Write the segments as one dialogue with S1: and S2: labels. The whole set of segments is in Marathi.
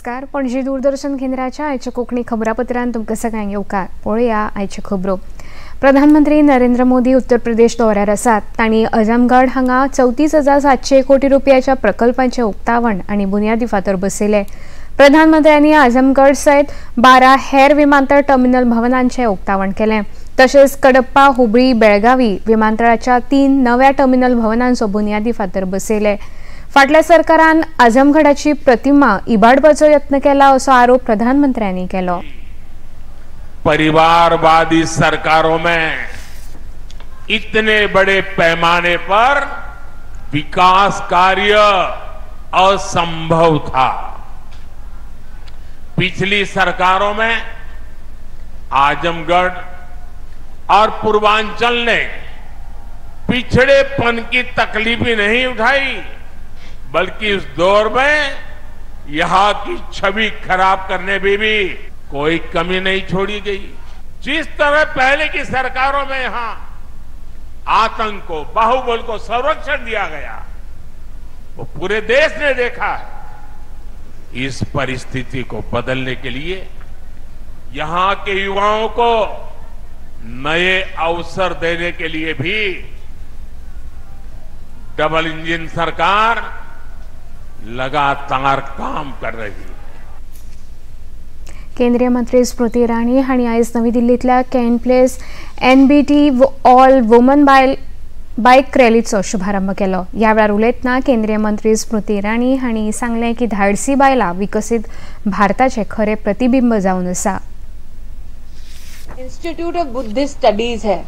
S1: नमस्कार. पणजी दूरदर्शन केंद्राच्या आयच्या कोंकणी खबरापत्रांत तुमकां सगळ्यांक येवकार. पळोवया आयच्यो खबरो. प्रधानमंत्री नरेंद्र मोदी उत्तर प्रदेश दौऱ्यार आसात. तांणी अजमगढ हांगा 34,700 कोटी रुपयाच्या प्रकल्पांचे उक्तावण आनी बुन्यादी फातर बसयले. प्रधानमंत्र्यांनी आजमगढ सयत 12 हेर विमानतळ टर्मिनल भवनांचे उक्तावण केलें. तशेंच कडप्पा, हुबळी, बेळगावी विमानतळाच्या 3 नव्या टर्मिनल भवनांचो बुन्यादी फातर बसयले. फाटल्या सरकारान आजमगढाची प्रतिमा इबाडपाचो यत्न केला असो आरोप प्रधानमंत्र्यांनी केलो.
S2: परिवारवादी सरकारों में इतने बड़े पैमाने पर विकास कार्य असंभव था. पिछली सरकारों में आजमगढ़ और पूर्वांचल ने पिछड़ेपन की तकलीफ ही नहीं उठाई, बल्कि इस दौर में यहां की छवि खराब करने में भी कोई कमी नहीं छोड़ी गई. जिस तरह पहले की सरकारों में यहां आतंक को, बाहुबल को संरक्षण दिया गया, वो पूरे देश ने देखा है. इस परिस्थिति को बदलने के लिए यहां के युवाओं को नए अवसर देने के लिए भी डबल इंजन सरकार लगातार काम कर रही है.
S1: केंद्रीय मंत्री स्मृती इराणी हांणी आयज नवी दिल्लीतल्या केन प्लेस NBT ऑल वुमन बायक रॅलीचो शुभारंभ केलो. ह्या वेळार उलयतना केंद्रीय मंत्री स्मृती इराणी हांणी सांगलें की धाडसी बायलां विकसीत भारताचे खरे प्रतिबिंब जावन आसा.
S3: इंस्टीट्यूट ऑफ बुद्धिस्ट स्टडीज है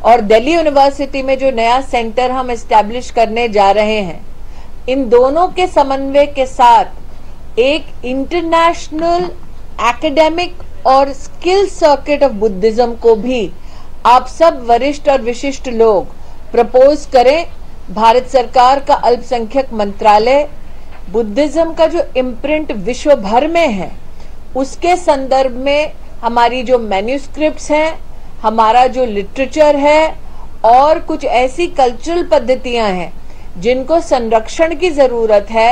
S3: और दिल्ली यूनिवर्सिटी में जो नया सेंटर हम एस्टैब्लिश करने जा रहे हैं, इन दोनों के समन्वय के साथ एक इंटरनेशनल एकेडमिक और स्किल सर्किट ऑफ बुद्धिज्म को भी आप सब वरिष्ठ और विशिष्ट लोग प्रपोज करें. भारत सरकार का अल्पसंख्यक मंत्रालय बुद्धिज्म का जो इम्प्रिंट विश्व भर में है, उसके संदर्भ में हमारी जो मैन्यूस्क्रिप्ट्स हैं, हमारा जो लिटरेचर है और कुछ ऐसी कल्चरल पद्धतियां हैं जिनको संरक्षण की जरूरत है,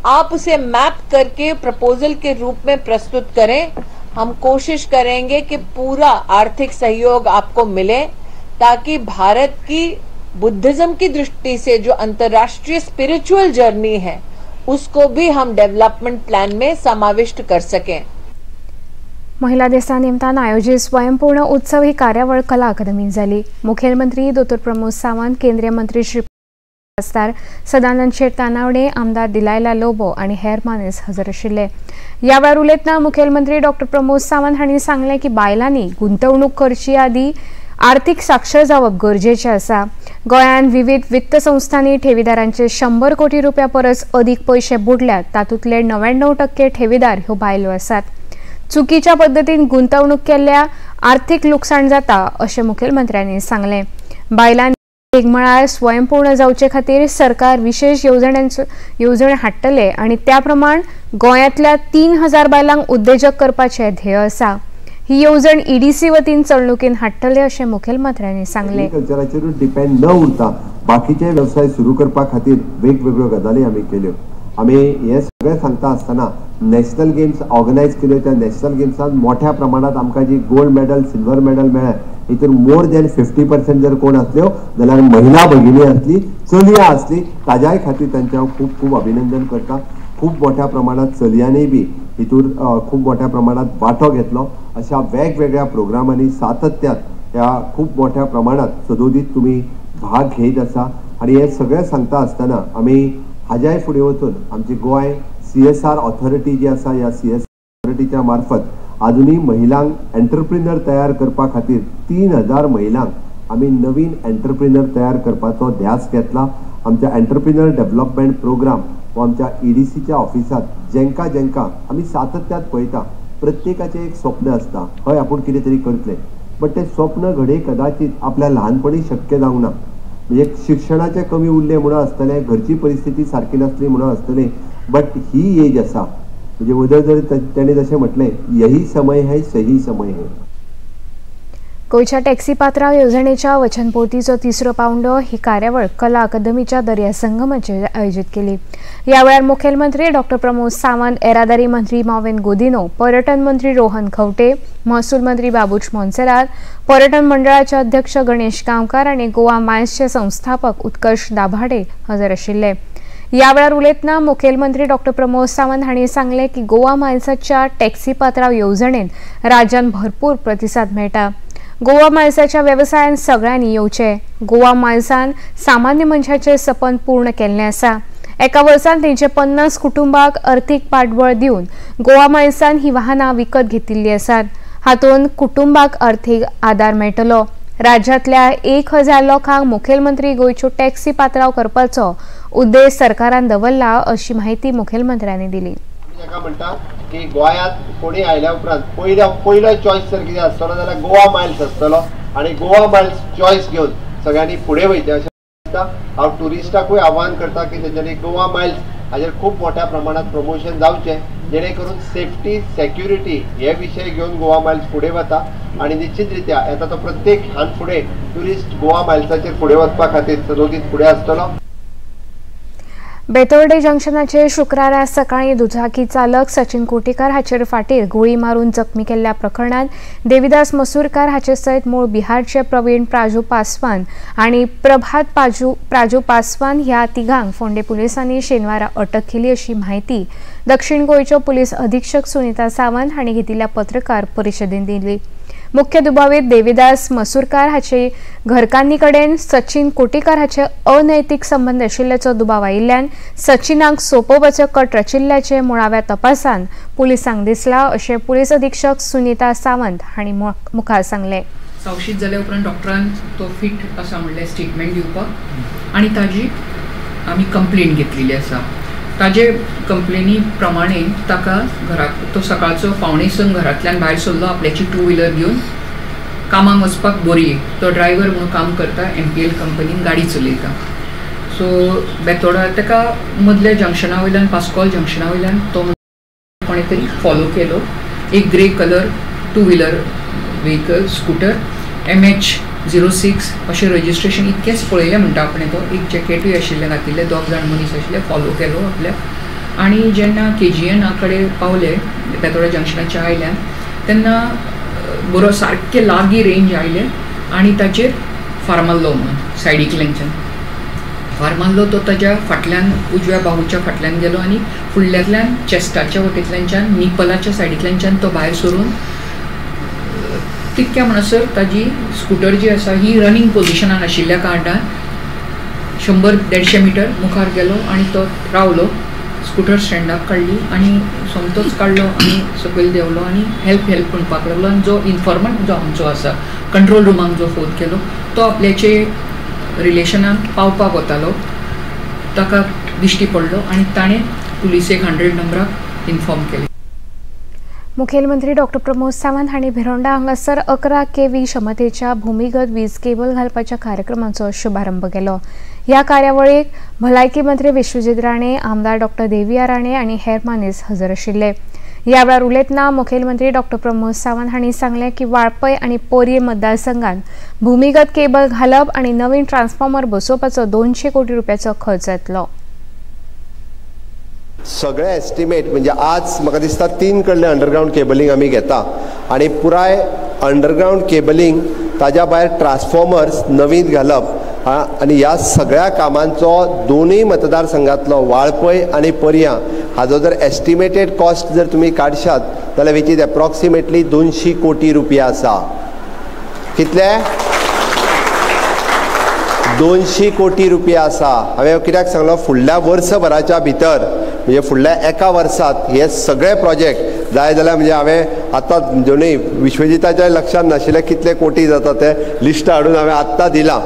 S3: आप उसे मैप करके प्रपोजल के रूप में प्रस्तुत करें. हम कोशिश करेंगे कि पूरा आर्थिक सहयोग आपको मिले ताकि भारत की बुद्धिज्म की दृष्टि से जो अंतर्राष्ट्रीय स्पिरिचुअल जर्नी है उसको भी हम डेवलपमेंट प्लान में समाविष्ट कर सकें.
S1: महिला दिसा निमतान आयोजित स्वयंपूर्ण उत्सव ही कार्यावळ कला अकादमीत जाली. मुखेलमंत्री डॉ. प्रमोद सावंत, केंद्रीय मंत्री श्री खासदार सदानंद शेट तानावडे, आमदार दिलायला लोबो आणि हेर मानेस हजर आशिल्ले. ह्या वेळार उलयतना मुखेलमंत्री डॉ. प्रमोद सावंत हांणी सांगलें की बायलांनी गुंतवणूक करची आदी आर्थीक साक्षर जावप गरजेचें आसा. गोंयांत विविध वित्त संस्थांनी ठेवीदारांचे 100 कोटी रुपया परस अदीक पयशे बुडल्यात. तातूंतले 99% ठेवीदार ह्यो बायलो आसात. चुकीच्या पद्दतीन गुंतवणूक केल्ल्या आर्थीक लुकसाण जाता अशें मुखेलमंत्र्यांनी सांगलें. बायलांनी एक मळार स्वयंपूर्ण जावचे खातीर सरकार विशेष येवजण हाडटले आनी त्या प्रमाण गोंयांतल्या 3,000 बायलांक उद्देजक करपाचें ध्येय आसा. ही येवजण EDC वतीन चलणुकेन हाडटले अशें मुखेलमंत्र्यांनी सांगलें.
S4: कल्चराचेर डिपेंड न उरता बाकीचे व्यवसाय सुरू करपा खातीर वेगवेगळ्यो गजाली आमी केल्यो. आमी हे सगळें सांगता आसतना नॅशनल गेम्स ऑर्गनायज केल्यो. त्या नॅशनल गेम्सांत मोठ्या प्रमाणात आमकां जी गोल्ड मेडल, सिल्वर मेडल मेळ्ळ्या, हितून मोर दॅन 50% जर कोण आसल्यो जाल्यार महिला भगिनी आसली, चलयां आसली. ताज्याय खातीर तांचें हांव खूब खूब अभिनंदन करता. खूब मोठ्या प्रमाणात चलयांनी बी हितून खूब मोठ्या प्रमाणात वांटो घेतलो. अशा वेगवेगळ्या प्रोग्रामांनी सातत्यान ह्या खूब मोठ्या प्रमाणात सदोदीत तुमी भाग घेयत आसा. आनी हे सगळें सांगता आसतना आमी हाज्याय फुडें वचून आमची गोंय CSR ऑथॉरिटी जी आसा, ह्या CSR ऑथॉरिटीच्या मार्फत आजुनूय महिलांक एंटरप्रिनर तयार करपा खातीर 3,000 महिलांक आमी नवीन एंटरप्रिनर तयार करपाचो ध्यास घेतला. आमच्या एंटरप्रिनर डेव्हलपमेंट प्रोग्राम वो आमच्या EDCच्या ऑफिसात जेंका आमी सातत्यात पळयता. प्रत्येकाचें एक स्वप्न आसता, हय आपूण कितें तरी करतलें, बट तें स्वप्न घडये कदाचित आपल्या ल्हानपणी शक्य जावंक ना. म्हणजे शिक्षणाचे कमी उरले म्हणून आसतलें, घरची परिस्थिती सारकी नासली म्हणून आसतलें, बट ही एज आसा. म्हणजे उदय जर ताणें जशें म्हटलें, यही समय है सही समय है.
S1: गोयच्या टॅक्सी पात्रांव येवजणेच्या वचनपूर्तीचो तिसरो पावंडो ही कार्यावळ कला अकादमीच्या दर्या संगमाचेर आयोजीत केली। ह्या वेळार मुखेलमंत्री डॉ. प्रमोद सावंत, येरादारी मंत्री मॉविन गोदिनो, पर्यटन मंत्री रोहन खंवटे, महसूल मंत्री बाबूश मोन्सेरात, पर्यटन मंडळाचे अध्यक्ष गणेश गांवकार आणि गोवा मायल्सचे संस्थापक उत्कर्ष दाभाडे हजर आशिल्ले। ह्या वेळार उलयतना मुखेलमंत्री डॉ. प्रमोद सावंत हांणी सांगले की गोवा मायल्साच्या टॅक्सी पात्रांव येवजणेंत राज्यान भरपूर प्रतिसाद मेळटा। गोवा मायल्साच्या वेवसायान सगळ्यांनी येवचे। गोवा मायल्सान सामान्य मनशाचे सपन पूर्ण केल्लें आसा। एका वर्सान 350 कुटुंबांक अर्थीक पाठबळ दिवन गोवा मायल्सान ही वाहनां विकत घेतिल्लीं आसात। हातूंत कुटुंबाक अर्थीक आदार मेळटलो। राज्यांतल्या 1000 लोकांक मुखेलमंत्री गोयच्यो टॅक्सी पात्रांव करपाचो उद्देश सरकारान दवरला अशी माहिती मुखेलमंत्र्यांनी दिली।
S5: ताका म्हणटा की गोंयांत कोणी आयल्या उपरांत पयलो चॉयस जर कितें आसतलो जाल्यार गोवा मायल्स आसतलो आनी गोवा मायल्स चॉयस घेवन सगळ्यांनी फुडें वयचें अशें दिसता। हांव टुरिस्टाकूय आव्हान करता की तेंच्यांनी गोवा मायल्स हाचेर खूब मोठ्या प्रमाणात प्रमोशन जावचें, जेणे करून सेफ्टी सेक्युरिटी हे विशय घेवन गोवा मायल्स फुडें वता आनी निश्चित रित्या येता तो प्रत्येक ल्हान फुडें ट्युरिस्ट गोवा मायल्साचेर फुडें वचपा खातीर सदोदीत फुडें आसतलो।
S1: बेतोर्डे जंक्शनाचेर शुक्रारा सकाळी दुचाकी चालक सचिन कोटेकार हाचेर फाटीर गुळी मारून जखमी केल्ल्या प्रकरणात देविदास मसूरकार हाचे सयत मूळ बिहारचे प्रवीण प्राजू पासवान आणि प्रभात प्राजू पासवान ह्या तिगांक फोंडे पुलिसांनी शेनवारा अटक केली अशी माहिती दक्षिण गोंयच्यो पुलीस अधीक्षक सुनीता सावंत हांणी घेतिल्ल्या पत्रकार परिशदेंत दिली। मुख्य दुबावीत देविदास मसूरकार हाचे घरकान्नी कडेन सचिन कोटेकार हाचे अनैतीक संबंध आशिल्ल्याचो दुबाव आयिल्ल्यान सचिनाक सोंपोवपाचो कट रचिल्ल्याचे मुळाव्या तपासान पुलिसांक दिसला अशें पुलीस अधीक्षक सुनीता सावंत हांणी मुखार सांगले।
S6: सावशीत जाल्या उपरांत डॉक्टरान तो फिट आसा म्हणलें स्टेटमेंट दिवपाक आनी ताजी आमी कंप्लेंट घेतलेली आसा। ताजे कंप्लेनी प्रमाणे ताका घरात तो सकाळचो 5:45 घरांतल्यान भायर सरलो आपल्याची 2 व्हिलर घेवन कामाक वचपाक बोरये। तो ड्रायव्हर म्हणून काम करता, MPL कंपनीन गाडी चलयता। सो बेतोडा ताका मदल्या जंक्शना वयल्यान पास्कॉल जंक्शना वयल्यान तो कोणे तरी फॉलो केलो। एक grey colour 2 wheeler vehicle scooter MH06 अशें रजिस्ट्रेशन इतकेंच पळयलें म्हणटा आपणें तो। एक जॅकेटूय आशिल्लें घातिल्लें, 2 जाण मनीस आशिल्ले, फॉलो केलो आपल्याक आनी जेन्ना KGN कडेन पावले बेतोडा जंक्शनाच्या आयल्यान तेन्ना बरो सारकें लागीं रेंज आयले आनी ताचेर फार मारलो म्हणून सायडीकल्यानच्यान फार मारलो। तो ताच्या फाटल्यान उजव्या बाहूच्या फाटल्यान गेलो आनी फुडल्यांतल्यान चेस्टाच्या वटेंतल्यानच्यान निपलाच्या सायडींतल्यानच्यान तो भायर सरून तितक्या म्हणसर ताजी स्कूटर जी आसा ही रनिंग पोजिशनान आशिल्ल्या कारणान 100-150 मिटर मुखार गेलो आनी तो रावलो। स्कूटर स्टँडाक काडली आनी सोमतोच काडलो आनी सकयल देंवलो आनी हेल्प म्हणपाक लागलो। आनी जो इन्फॉर्मंट जो आमचो आसा कंट्रोल रुमाक जो फोन केलो तो आपल्याचे रिलेशनान पावपाक वतालो, ताका दिश्टी पडलो आनी ताणें पुलिसेक 100 नंबराक इन्फॉर्म केलें।
S1: मुखेलमंत्री डॉ. प्रमोद सावंत हांणी भिरोंडा हांगासर 11 kV क्षमतेच्या भूमिगत वीज केबल घालपाच्या कार्यक्रमाचो शुभारंभ केलो। ह्या कार्यावळीक भलायकी मंत्री विश्वजीत राणे, आमदार डॉ. देविया राणे आनी हेर मानेस्त हजर आशिल्ले। ह्या वेळार उलयतना मुखेलमंत्री डॉ. प्रमोद सावंत हांणी सांगलें की वाळपय आनी पोरये मतदारसंघात भूमिगत केबल घालप आनी नवीन ट्रान्सफॉर्मर बसोवपाचो 200 कोटी रुपयाचो खर्च येतलो।
S5: सगळे एस्टिमेट म्हणजे आज म्हाका दिसता 3 कडले अंडरग्राउंड केबलिंग आमी घेता आनी पुराय अंडरग्राउंड केबलिंग ताज्या भायर ट्रान्सफॉर्मर्स नवीन घालप आनी ह्या सगळ्या कामांचो दोनूय मतदारसंघातलो वाळपय आनी पर्यां हाजो जर एस्टिमेटेड कॉस्ट जर तुमी काडशात जाल्यार विच इज एप्रॉक्सिमेटली 200 कोटी रुपया आसा। कितले? 200 कोटी रुपया आसा। हांवें कित्याक सांगलो फुडल्या वर्सभराच्या भितर म्हणजे फुडल्या एका वर्सात हे सगळे प्रोजेक्ट जाय जाल्यार म्हणजे हांवें आतां दोनूय विश्वजिताच्या लक्षांत नाशिल्ले कितले कोटी जाता ते लिस्ट हाडून हांवें आत्तां दिलां।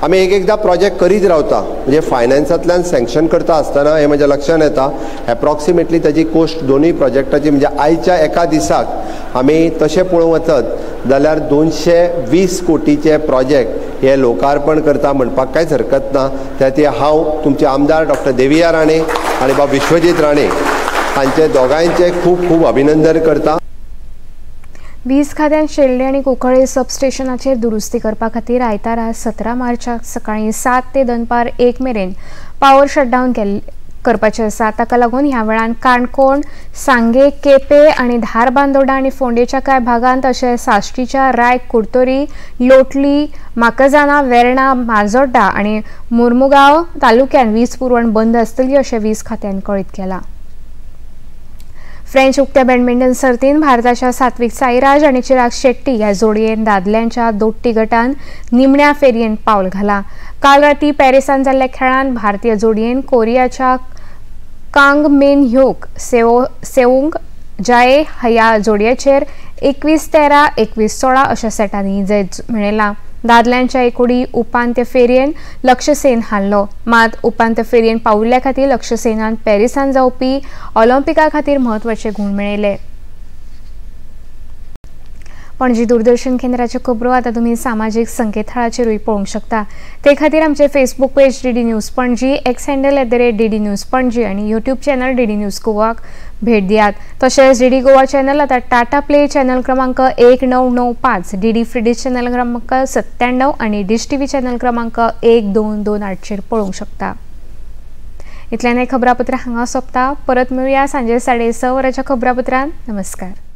S5: आमी एकदां प्रोजेक्ट करीत रावता म्हणजे फायनान्सांतल्यान सँक्शन करता आसतना हे म्हज्या लक्षांत येता एप्रॉक्सिमेटली ताजी कोस्ट दोनूय प्रोजेक्टाची म्हणजे आयच्या एका दिसाक आमी तशें पळोवंक वचत जाल्यार 220 कोटीचे प्रोजेक्ट हे लोकार्पण करता म्हणपाक कांयच हरकत ना। त्या खातीर हांव तुमचे आमदार डॉ. देविया राणे आनी बाब विश्वजीत राणे हांचे दोगांयचे खूब खूब अभिनंदन करता।
S1: वीज खात्यान शेल्डे आणि कुंकळे सबस्टेशनाचेर दुरुस्ती करपा खातीर आयतारा 17 मार्चाक सकाळी 7 ते दनपार 1 मेरेन पावर शटडावन करपाचे आसा। ताका लागून ह्या वेळान काणकोण, सांगे, केपे आणि धारबांदोडा आणि फोंडेच्या कांय भागांत तशेंच साश्टीच्या राय, कुर्तोरी, लोटली, माकजाना, वेर्णा, माजोड्डा आणि मुर्मुगांव तालुक्यात वीज पुरवण बंद आसतली अशें वीज खात्यान कळीत केला। फ्रेंच उक्त्या बॅडमिंटन सर्तीन भारताच्या सात्विक साईराज आणि चिराग शेट्टी ह्या जोडयेन दादल्यांच्या दोट्टी गटान निमण्या फेरयेंत पावल घाला। काल राती पॅरिसान जाल्ल्या खेळांत भारतीय जोडयेन कोरियाच्या कांग मेन ह्योक सेऊंग जाये ह्या जोडयेचेर 21-13, 21-16 अशा सेटांनी जैत मेळयला। दादल्यांच्या एकोडी उपांत्य फेरयेन लक्ष्य सेन हारलो, मात उपांत्य फेरयेन पावुल्ल्या खातीर लक्ष्य सेनान पॅरिसान जावपी ऑलिंपिका खातीर म्हत्वाचे गुण मेळयले। पणजी दूरदर्शन केंद्राच्यो खबरो आता तुम्ही सामाजिक संकेतथळाचेरूय पळोवंक शकता। ते खातीर आमचे Facebook page DD news Panaji, x handle @DD news Panaji आणि यूट्यूब चॅनल DD न्यूज गोवाक भेट दियात। तशेंच DD गोवा चॅनल आता टाटा प्ले चॅनल क्रमांक 1995, DD फ्री डिश चॅनल क्रमांक 97 आणि डिश TV चॅनल क्रमांक 1228 चेर पळोवंक शकता। इतल्यान हे खबरापत्र हांगा सोंपता। परत मेळुया सांजे 6:30 वरांच्या खबरापत्रांत। नमस्कार।